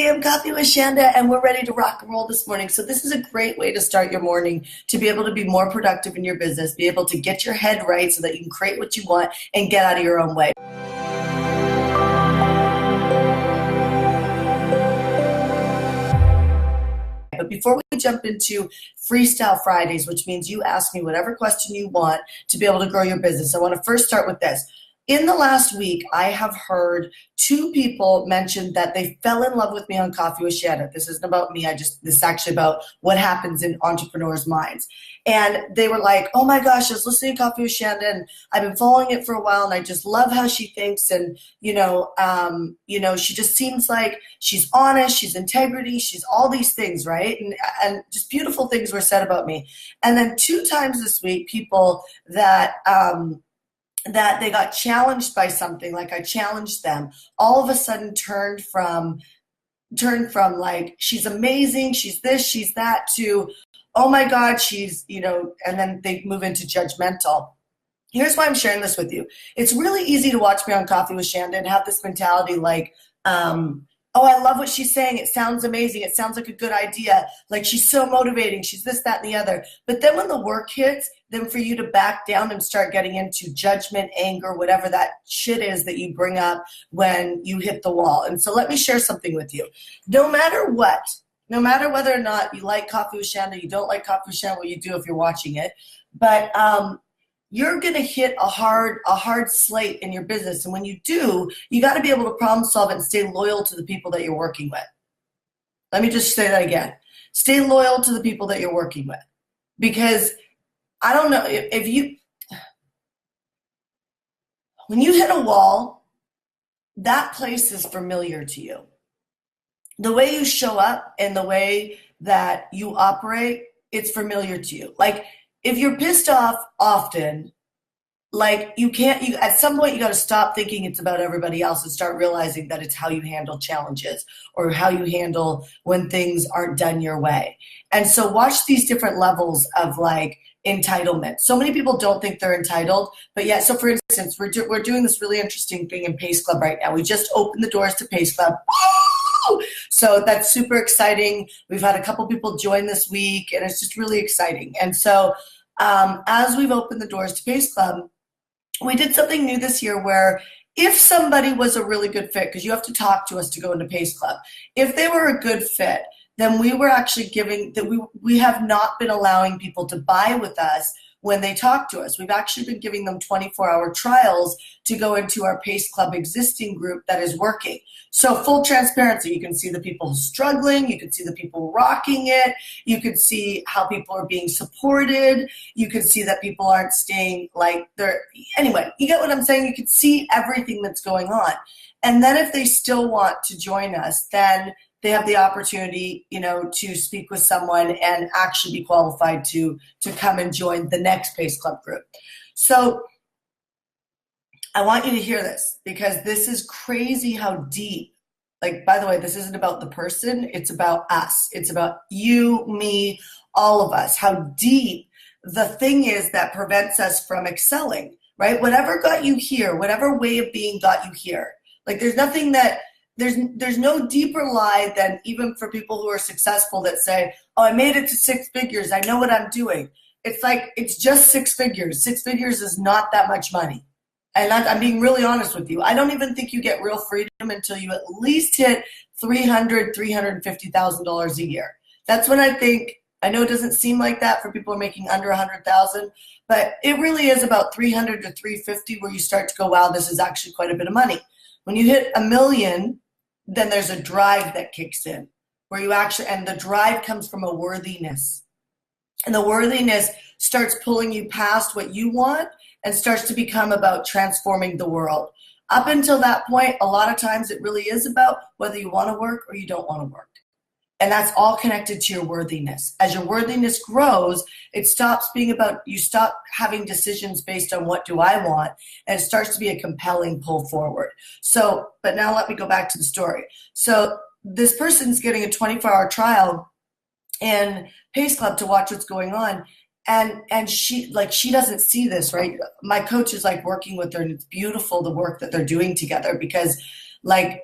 I'm Coffee with Shanda, and we're ready to rock and roll this morning. So this is a great way to start your morning to be able to be more productive in your business, be able to get your head right so that you can create what you want and get out of your own way. But before we jump into Freestyle Fridays, which means you ask me whatever question you want to be able to grow your business, I want to first start with this. In the last week, I have heard 2 people mention that they fell in love with me on Coffee with Shanda. This isn't about me. This is actually about what happens in entrepreneurs' minds. And they were like, oh my gosh, I was listening to Coffee with Shanda and I've been following it for a while and I just love how she thinks. And, she just seems like she's honest, she's integrity, she's all these things, right? And just beautiful things were said about me. And then 2 times this week, people that they got challenged by something, like I challenged them, all of a sudden turned from like, she's amazing, she's this, she's that, to, oh my God, she's, and then they move into judgmental. Here's why I'm sharing this with you. It's really easy to watch me on Coffee with Shanda and have this mentality like, oh, I love what she's saying. It sounds amazing. It sounds like a good idea. Like, she's so motivating. She's this, that, and the other. But then when the work hits, then for you to back down and start getting into judgment, anger, whatever that shit is that you bring up when you hit the wall. And so let me share something with you. No matter what, no matter whether or not you like Coffee with Shanda, you don't like Coffee with Shanda, well, you do if you're watching it. But you're going to hit a hard slate in your business. And when you do, you got to be able to problem solve and stay loyal to the people that you're working with. Let me just say that again. Stay loyal to the people that you're working with. Because I don't know when you hit a wall, that place is familiar to you. The way you show up and the way that you operate, it's familiar to you. Like, if you're pissed off often, like at some point you got to stop thinking it's about everybody else and start realizing that it's how you handle challenges or how you handle when things aren't done your way. And so watch these different levels of like entitlement. So many people don't think they're entitled, but yet, so for instance, we're doing this really interesting thing in Pace Club right now. We just opened the doors to Pace Club. So that's super exciting. We've had a couple people join this week, and it's just really exciting. And so as we've opened the doors to Pace Club, we did something new this year where if somebody was a really good fit, because you have to talk to us to go into Pace Club, if they were a good fit, then we were actually giving that we have not been allowing people to buy with us when they talk to us. We've actually been giving them 24-hour trials to go into our Pace Club existing group that is working. So full transparency, you can see the people struggling, you can see the people rocking it, you can see how people are being supported, you can see that people aren't staying like they're, anyway, you get what I'm saying? You can see everything that's going on. And then if they still want to join us, then they have the opportunity, to speak with someone and actually be qualified to come and join the next Pace Club group. So I want you to hear this because this is crazy how deep, like, by the way, this isn't about the person, it's about us. It's about you, me, all of us, how deep the thing is that prevents us from excelling, right? Whatever got you here, whatever way of being got you here. Like, there's nothing that, there's no deeper lie than even for people who are successful that say, oh, I made it to 6 figures. I know what I'm doing. It's like, it's just 6 figures. 6 figures is not that much money. And I'm being really honest with you. I don't even think you get real freedom until you at least hit $300,000, $350,000 a year. That's when I think, I know it doesn't seem like that for people who are making under 100,000, but it really is about 300 to 350 where you start to go, wow, this is actually quite a bit of money. When you hit $1 million, then there's a drive that kicks in where you actually, and the drive comes from a worthiness. And the worthiness starts pulling you past what you want and starts to become about transforming the world. Up until that point, a lot of times it really is about whether you want to work or you don't want to work. And that's all connected to your worthiness. As your worthiness grows, it stops being about, you stop having decisions based on what do I want, and it starts to be a compelling pull forward. So, but now let me go back to the story. So this person's getting a 24-hour trial in Pace Club to watch what's going on. And she doesn't see this, right? My coach is like working with her, and it's beautiful the work that they're doing together because like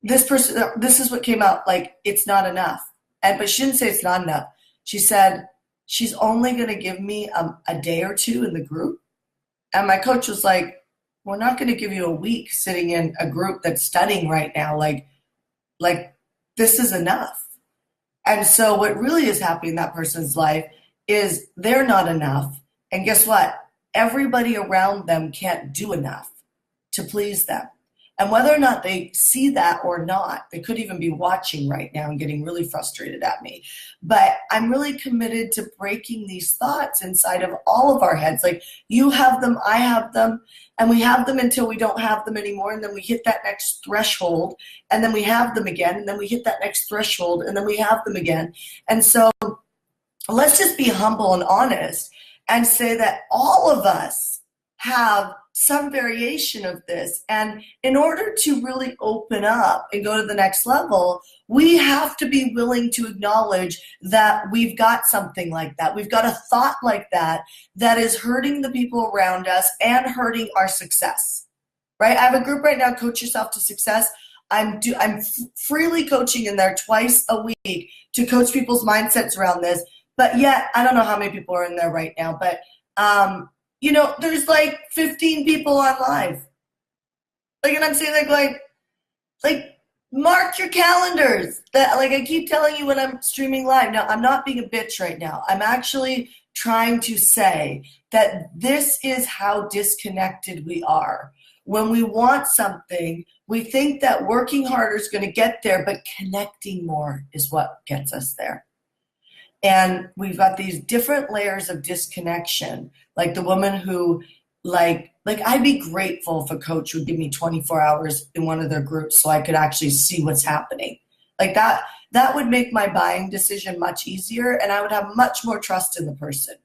this person, this is what came out, like, it's not enough. But she didn't say it's not enough. She said she's only going to give me a day or two in the group. And my coach was like, we're not going to give you a week sitting in a group that's studying right now. Like this is enough. And so what really is happening in that person's life is they're not enough. And guess what? Everybody around them can't do enough to please them. And whether or not they see that or not, they could even be watching right now and getting really frustrated at me. But I'm really committed to breaking these thoughts inside of all of our heads. Like, you have them, I have them, and we have them until we don't have them anymore. And then we hit that next threshold, and then we have them again, and then we hit that next threshold, and then we have them again. And so let's just be humble and honest and say that all of us have some variation of this. And in order to really open up and go to the next level, we have to be willing to acknowledge that we've got something like that. We've got a thought like that that is hurting the people around us and hurting our success, right? I have a group right now, Coach Yourself to Success. I'm freely coaching in there twice a week to coach people's mindsets around this. But yet, I don't know how many people are in there right now, but there's like 15 people on live. Like, and I'm saying like mark your calendars. That, like, I keep telling you when I'm streaming live. Now, I'm not being a bitch right now. I'm actually trying to say that this is how disconnected we are. When we want something, we think that working harder is going to get there, but connecting more is what gets us there. And we've got these different layers of disconnection. Like the woman who, like I'd be grateful if a coach would give me 24 hours in one of their groups so I could actually see what's happening. Like that would make my buying decision much easier, and I would have much more trust in the person.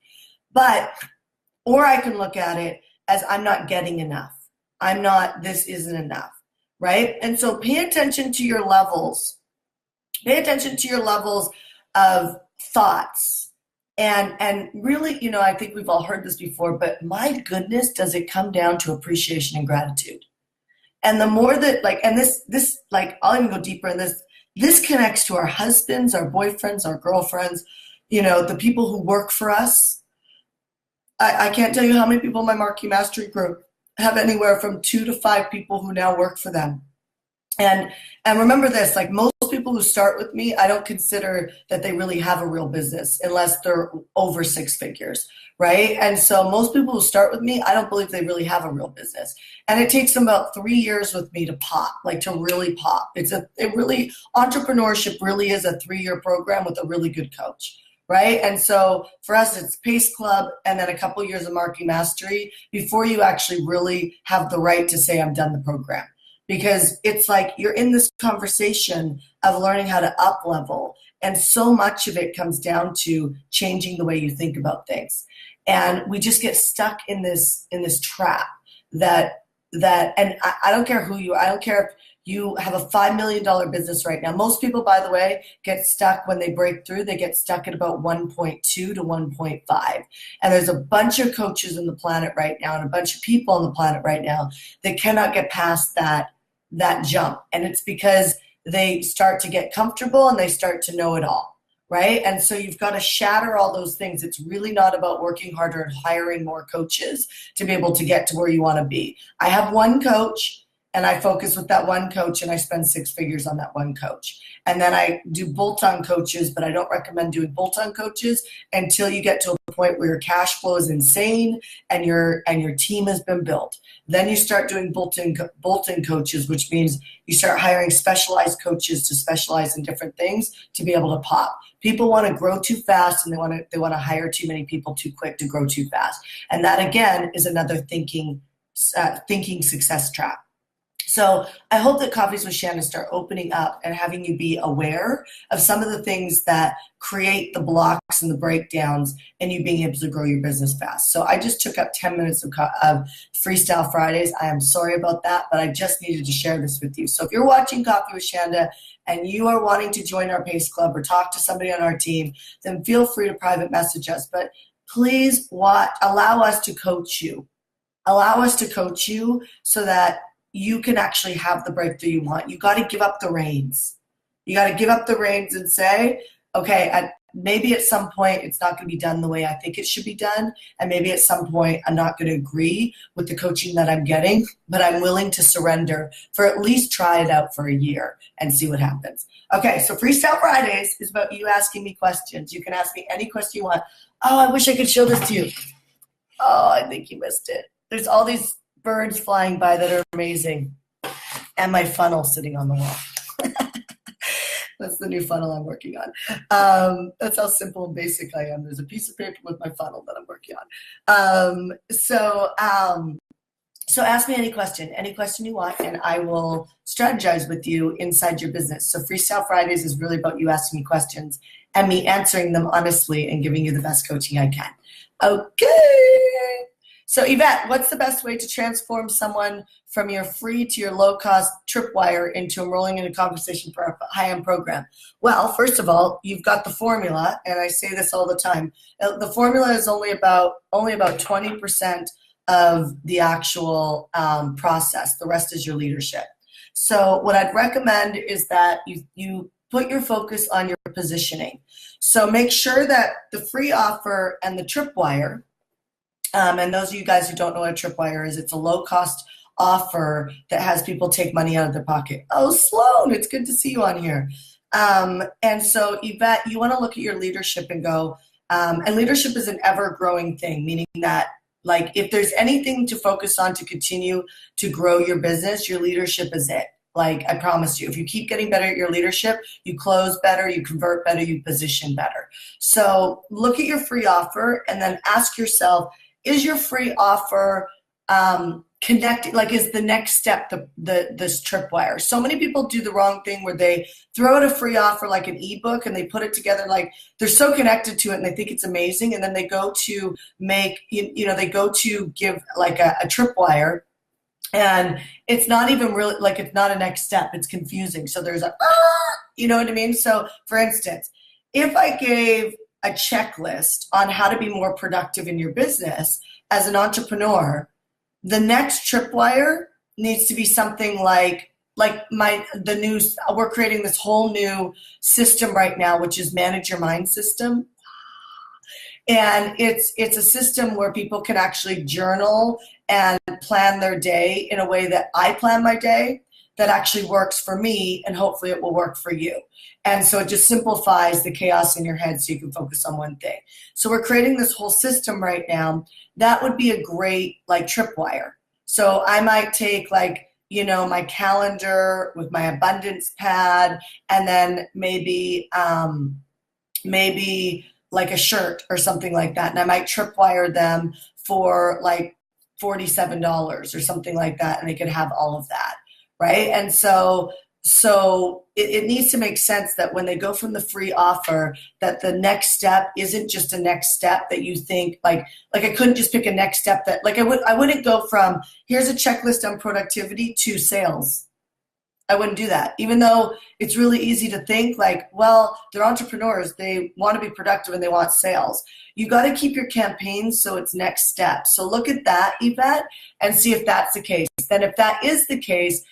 Or I can look at it as, I'm not getting enough. This isn't enough, right? And so pay attention to your levels. Pay attention to your levels of thoughts. And really, I think we've all heard this before, but my goodness, does it come down to appreciation and gratitude. And the more that, I'll even go deeper in this. This connects to our husbands, our boyfriends, our girlfriends, the people who work for us. I can't tell you how many people in my marketing mastery group have anywhere from 2 to 5 people who now work for them. And remember this, like, most people who start with me, I don't consider that they really have a real business unless they're over 6 figures, right? And so most people who start with me, I don't believe they really have a real business. And it takes them about 3 years with me to pop, like to really pop. Entrepreneurship really is a 3-year program with a really good coach, right? And so for us, it's Pace Club and then a couple years of marketing mastery before you actually really have the right to say, I'm done the program. Because it's like you're in this conversation of learning how to up level. And so much of it comes down to changing the way you think about things. And we just get stuck in this trap that and I don't care who you are. I don't care if you have a $5 million business right now. Most people, by the way, get stuck when they break through. They get stuck at about 1.2 to 1.5. And there's a bunch of coaches on the planet right now and a bunch of people on the planet right now that cannot get past that jump. And it's because they start to get comfortable and they start to know it all, right? And so you've got to shatter all those things. It's really not about working harder and hiring more coaches to be able to get to where you want to be. I have one coach and I focus with that one coach and I spend 6 figures on that one coach. And then I do bolt-on coaches, but I don't recommend doing bolt-on coaches until you get to a point where your cash flow is insane and your team has been built. Then you start doing bolt-in coaches, which means you start hiring specialized coaches to specialize in different things to be able to pop. People want to grow too fast and they want to hire too many people too quick to grow too fast. And that, again, is another thinking success trap. So I hope that Coffees with Shanda start opening up and having you be aware of some of the things that create the blocks and the breakdowns and you being able to grow your business fast. So I just took up 10 minutes of Freestyle Fridays. I am sorry about that, but I just needed to share this with you. So if you're watching Coffee with Shanda and you are wanting to join our Pace Club or talk to somebody on our team, then feel free to private message us. But please allow us to coach you. Allow us to coach you so that you can actually have the breakthrough you want. You got to give up the reins. You got to give up the reins and say, okay, maybe at some point it's not going to be done the way I think it should be done. And maybe at some point I'm not going to agree with the coaching that I'm getting, but I'm willing to surrender for at least try it out for a year and see what happens. Okay, so Freestyle Fridays is about you asking me questions. You can ask me any question you want. Oh, I wish I could show this to you. Oh, I think you missed it. There's all these birds flying by that are amazing. And my funnel sitting on the wall. That's the new funnel I'm working on. That's how simple and basic I am. There's a piece of paper with my funnel that I'm working on. So ask me any question you want, and I will strategize with you inside your business. So Freestyle Fridays is really about you asking me questions and me answering them honestly and giving you the best coaching I can. Okay. So Yvette, what's the best way to transform someone from your free to your low-cost tripwire into enrolling in a conversation for a high-end program? Well, first of all, you've got the formula, and I say this all the time. The formula is only about 20% of the actual process. The rest is your leadership. So what I'd recommend is that you put your focus on your positioning. So make sure that the free offer and the tripwire, and those of you guys who don't know what a tripwire is, it's a low-cost offer that has people take money out of their pocket. Oh, Sloan, it's good to see you on here. And so, Yvette, you want to look at your leadership and go, and leadership is an ever-growing thing, meaning that, like, if there's anything to focus on to continue to grow your business, your leadership is it. Like, I promise you, if you keep getting better at your leadership, you close better, you convert better, you position better. So look at your free offer and then ask yourself, is your free offer connected? Like, is the next step this tripwire? So many people do the wrong thing where they throw out a free offer like an ebook and they put it together like they're so connected to it and they think it's amazing, and then they go to make they go to give like a tripwire, and it's not even really, like, it's not a next step. It's confusing. So there's you know what I mean? So for instance, if I gave a checklist on how to be more productive in your business as an entrepreneur, the next tripwire needs to be something like we're creating this whole new system right now, which is Manage Your Mind system. And it's a system where people can actually journal and plan their day in a way that I plan my day, that actually works for me, and hopefully it will work for you. And so it just simplifies the chaos in your head so you can focus on one thing. So we're creating this whole system right now. That would be a great, like, tripwire. So I might take, like, my calendar with my abundance pad, and then maybe like a shirt or something like that. And I might tripwire them for like $47 or something like that. And they could have all of that. Right. And so it needs to make sense that when they go from the free offer, that the next step isn't just a next step that you think like I couldn't just pick a next step that, like, I wouldn't go from here's a checklist on productivity to sales. I wouldn't do that, even though it's really easy to think like, well, they're entrepreneurs. They want to be productive and they want sales. You got to keep your campaigns so it's next step. So look at that, Yvette, and see if that's the case. Then if that is the case,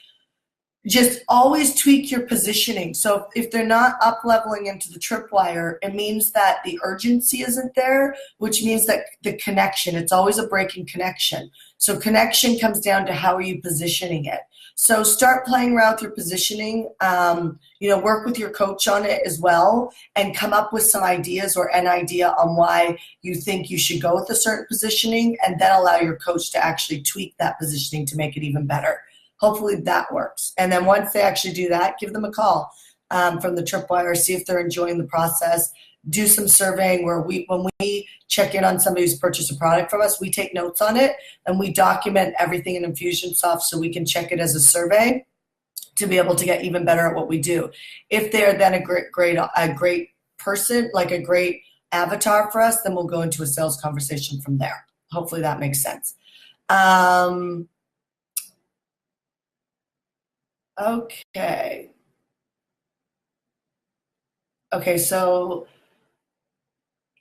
just always tweak your positioning. So if they're not up leveling into the tripwire, it means that the urgency isn't there, which means that the connection, it's always a breaking connection. So connection comes down to how are you positioning it. So start playing around with your positioning, work with your coach on it as well, and come up with some ideas or an idea on why you think you should go with a certain positioning, and then allow your coach to actually tweak that positioning to make it even better. Hopefully that works. And then once they actually do that, give them a call from the tripwire, see if they're enjoying the process. Do some surveying where when we check in on somebody who's purchased a product from us, we take notes on it and we document everything in Infusionsoft so we can check it as a survey to be able to get even better at what we do. If they're then a great person, like a great avatar for us, then we'll go into a sales conversation from there. Hopefully that makes sense. Okay, so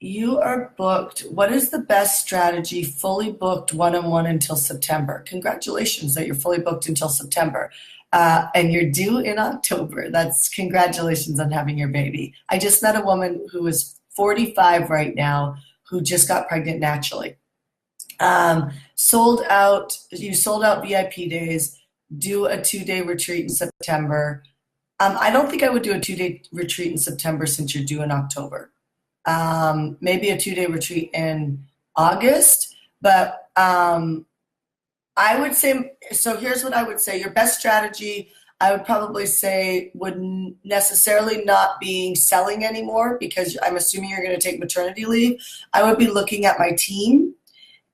You are booked. What is the best strategy? Fully booked one-on-one until September. Congratulations that you're fully booked until September. And you're due in October. That's congratulations on having your baby. I just met a woman who is 45 right now who just got pregnant naturally. Sold out. You sold out VIP days. Do a 2-day retreat in September. I don't think I would do a 2-day retreat in September since you're due in October. Maybe a 2-day retreat in August, but I would say, so here's what I would say. Your best strategy, I would probably say, would necessarily not be selling anymore, because I'm assuming you're going to take maternity leave. I would be looking at my team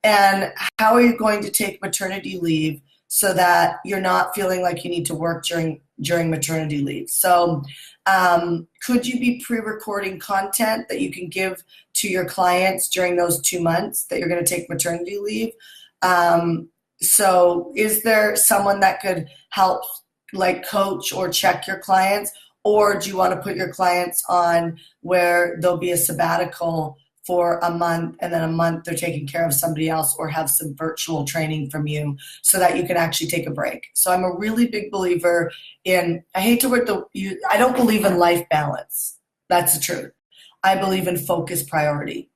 and how are you going to take maternity leave so that you're not feeling like you need to work during maternity leave. So could you be pre-recording content that you can give to your clients during those 2 months that you're going to take maternity leave? So is there someone that could help like coach or check your clients? Or do you want to put your clients on where there'll be a sabbatical for a month and then a month they're taking care of somebody else, or have some virtual training from you so that you can actually take a break? So I'm a really big believer in, I hate to word I don't believe in life balance. That's the truth. I believe in focus priority.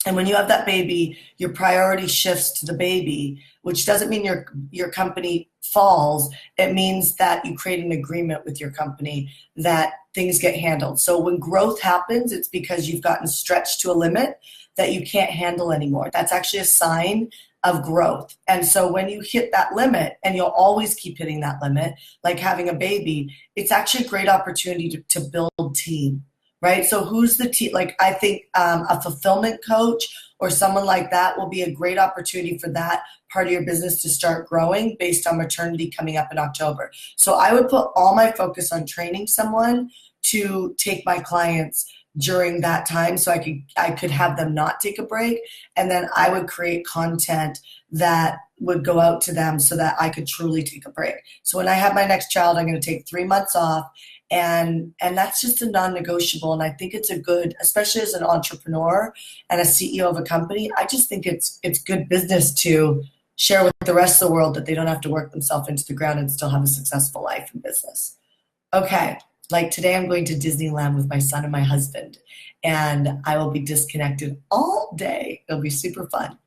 And when you have that baby, your priority shifts to the baby, which doesn't mean your company falls. It means that you create an agreement with your company that things get handled. So when growth happens, it's because you've gotten stretched to a limit that you can't handle anymore. That's actually a sign of growth. And so when you hit that limit, and you'll always keep hitting that limit, like having a baby, it's actually a great opportunity to build team. Right? So who's the team? Like, I think a fulfillment coach or someone like that will be a great opportunity for that part of your business to start growing based on maternity coming up in October. So I would put all my focus on training someone to take my clients during that time, so I could have them not take a break, and then I would create content that would go out to them so that I could truly take a break. So when I have my next child, I'm going to take 3 months off. And that's just a non-negotiable. And I think it's a good, especially as an entrepreneur and a CEO of a company, I just think it's good business to share with the rest of the world that they don't have to work themselves into the ground and still have a successful life and business. Okay, like today I'm going to Disneyland with my son and my husband, and I will be disconnected all day. It'll be super fun.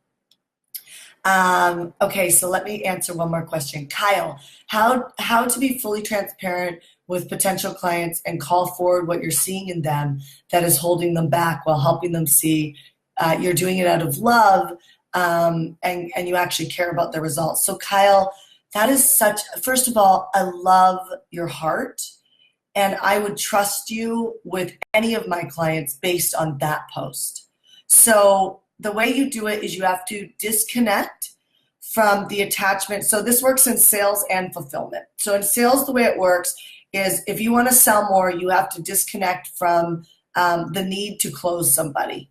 Okay, so let me answer one more question. Kyle, how to be fully transparent with potential clients and call forward what you're seeing in them that is holding them back while helping them see you're doing it out of love, and you actually care about the results. So Kyle, that is first of all, I love your heart, and I would trust you with any of my clients based on that post. So the way you do it is you have to disconnect from the attachment. So this works in sales and fulfillment. So in sales, the way it works is if you want to sell more, you have to disconnect from the need to close somebody,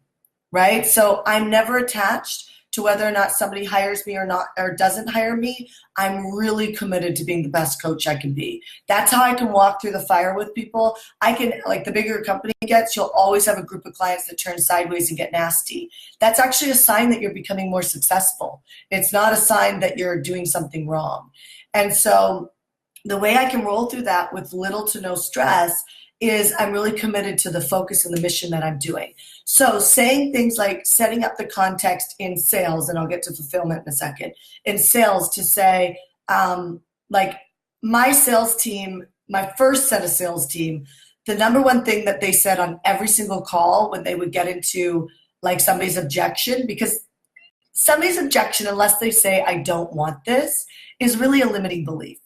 right? So I'm never attached to whether or not somebody hires me or not, or doesn't hire me. I'm really committed to being the best coach I can be. That's how I can walk through the fire with people. I can, like, the bigger your company gets, you'll always have a group of clients that turn sideways and get nasty. That's actually a sign that you're becoming more successful. It's not a sign that you're doing something wrong. And so the way I can roll through that with little to no stress is I'm really committed to the focus and the mission that I'm doing. So saying things like setting up the context in sales, and I'll get to fulfillment in a second, in sales to say, like my sales team, my first set of sales team, the number one thing that they said on every single call when they would get into like somebody's objection, because somebody's objection, unless they say, I don't want this, is really a limiting belief.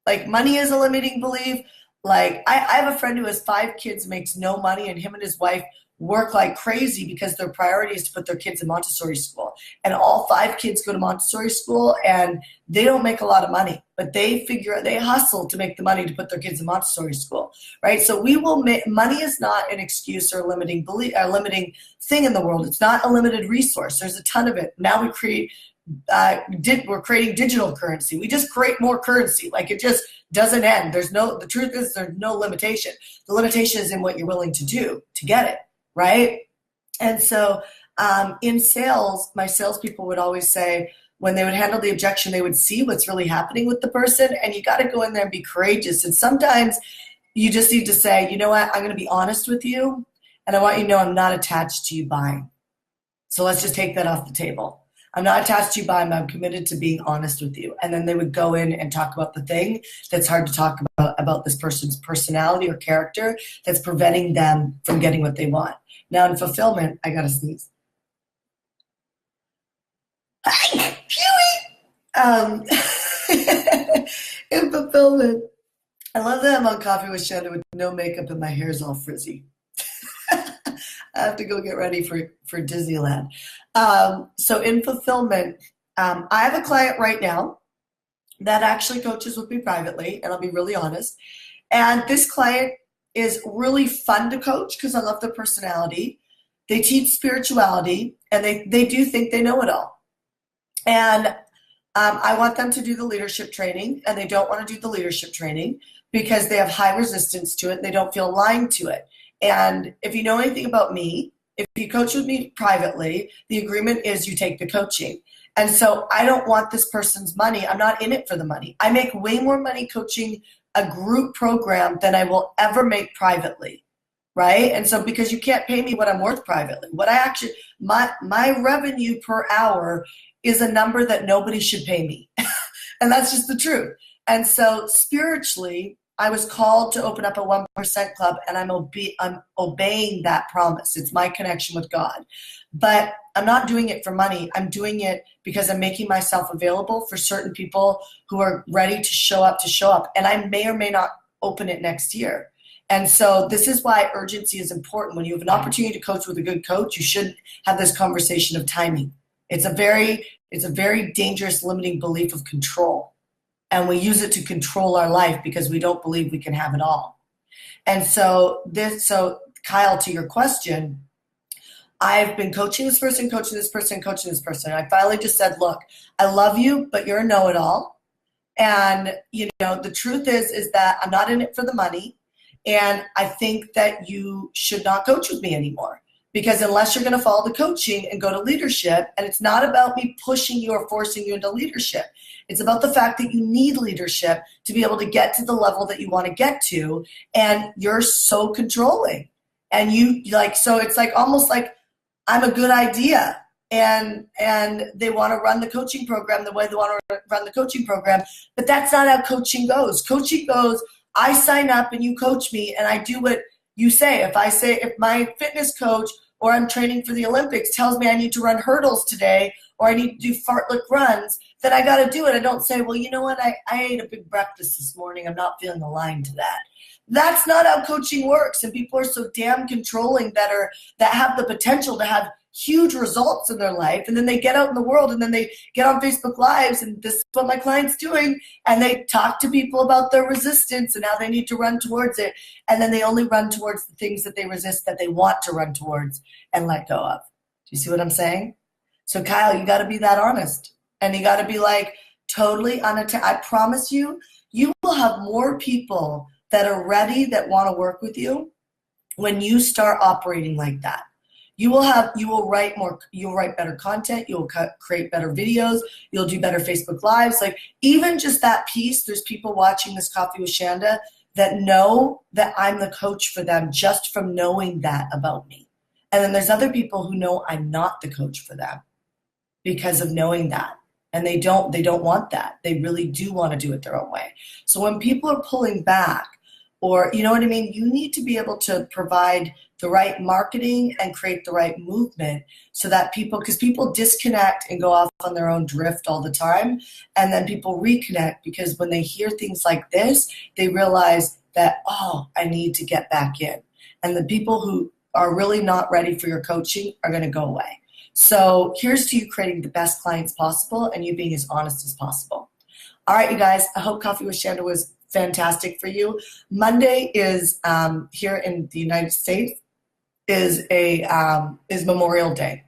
Like money is a limiting belief. Like I have a friend who has 5 kids, makes no money, and him and his wife work like crazy because their priority is to put their kids in Montessori school. And all 5 kids go to Montessori school, and they don't make a lot of money, but they hustle to make the money to put their kids in Montessori school, right? So money is not an excuse or a limiting belief, a limiting thing in the world. It's not a limited resource. There's a ton of it. Now we're creating digital currency. We just create more currency. Like it just doesn't end. The truth is there's no limitation. The limitation is in what you're willing to do to get it, right? And so in sales, my salespeople would always say, when they would handle the objection, they would see what's really happening with the person, and you got to go in there and be courageous. And sometimes you just need to say, you know what, I'm going to be honest with you, and I want you to know I'm not attached to you buying. So let's just take that off the table. I'm not attached to you buying, but I'm committed to being honest with you. And then they would go in and talk about the thing that's hard to talk about this person's personality or character that's preventing them from getting what they want. Now in fulfillment, I got to sneeze. In fulfillment, I love that I'm on Coffee with Shanda with no makeup and my hair's all frizzy. I have to go get ready for Disneyland. So in fulfillment, I have a client right now that actually coaches with me privately, and I'll be really honest. And this client is really fun to coach because I love their personality. They teach spirituality, and they do think they know it all. And I want them to do the leadership training, and they don't want to do the leadership training because they have high resistance to it and they don't feel aligned to it. And if you know anything about me, if you coach with me privately, the agreement is you take the coaching. And so I don't want this person's money. I'm not in it for the money. I make way more money coaching a group program than I will ever make privately, right? And so because you can't pay me what I'm worth privately, what I actually, my revenue per hour is a number that nobody should pay me. And that's just the truth. And so spiritually, I was called to open up a 1% club, and I'm obeying that promise. It's my connection with God. But I'm not doing it for money. I'm doing it because I'm making myself available for certain people who are ready to show up. And I may or may not open it next year. And so this is why urgency is important. When you have an opportunity to coach with a good coach, you should have this conversation of timing. It's a very dangerous limiting belief of control. And we use it to control our life because we don't believe we can have it all. And so Kyle, to your question, I've been coaching this person. I finally just said, look, I love you, but you're a know-it-all. And, the truth is that I'm not in it for the money. And I think that you should not coach with me anymore. Because unless you're going to follow the coaching and go to leadership, and it's not about me pushing you or forcing you into leadership. It's about the fact that you need leadership to be able to get to the level that you want to get to, and you're so controlling. And so it's like almost like I'm a good idea, and they want to run the coaching program the way they want to run the coaching program, but that's not how coaching goes. Coaching goes, I sign up and you coach me, and I do what you say. If my fitness coach or I'm training for the Olympics tells me I need to run hurdles today or I need to do fartlek runs, then I got to do it. I don't say, well, you know what? I ate a big breakfast this morning. I'm not feeling aligned to that. That's not how coaching works. And people are so damn controlling that have the potential to have huge results in their life. And then they get out in the world and then they get on Facebook Lives, and this is what my client's doing. And they talk to people about their resistance and how they need to run towards it. And then they only run towards the things that they resist, that they want to run towards and let go of. Do you see what I'm saying? So Kyle, you got to be that honest. And you got to be like totally unattached. I promise you, you will have more people that are ready, that want to work with you when you start operating like that. You'll write better content, you'll create better videos, you'll do better Facebook Lives. Like even just that piece, there's people watching this Coffee with Shanda that know that I'm the coach for them just from knowing that about me. And then there's other people who know I'm not the coach for them because of knowing that. And they don't want that. They really do want to do it their own way. So when people are pulling back, or you know what I mean, you need to be able to provide the right marketing and create the right movement so that because people disconnect and go off on their own drift all the time. And then people reconnect because when they hear things like this, they realize that, oh, I need to get back in. And the people who are really not ready for your coaching are going to go away. So here's to you creating the best clients possible and you being as honest as possible. All right, you guys, I hope Coffee with Shanda was fantastic for you. Monday is here in the United States is Memorial Day.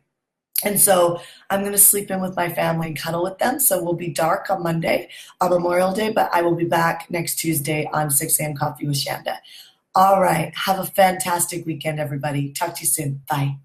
And so I'm going to sleep in with my family and cuddle with them. So we'll be dark on Monday on Memorial Day, but I will be back next Tuesday on 6 a.m. Coffee with Shanda. All right. Have a fantastic weekend, everybody. Talk to you soon. Bye.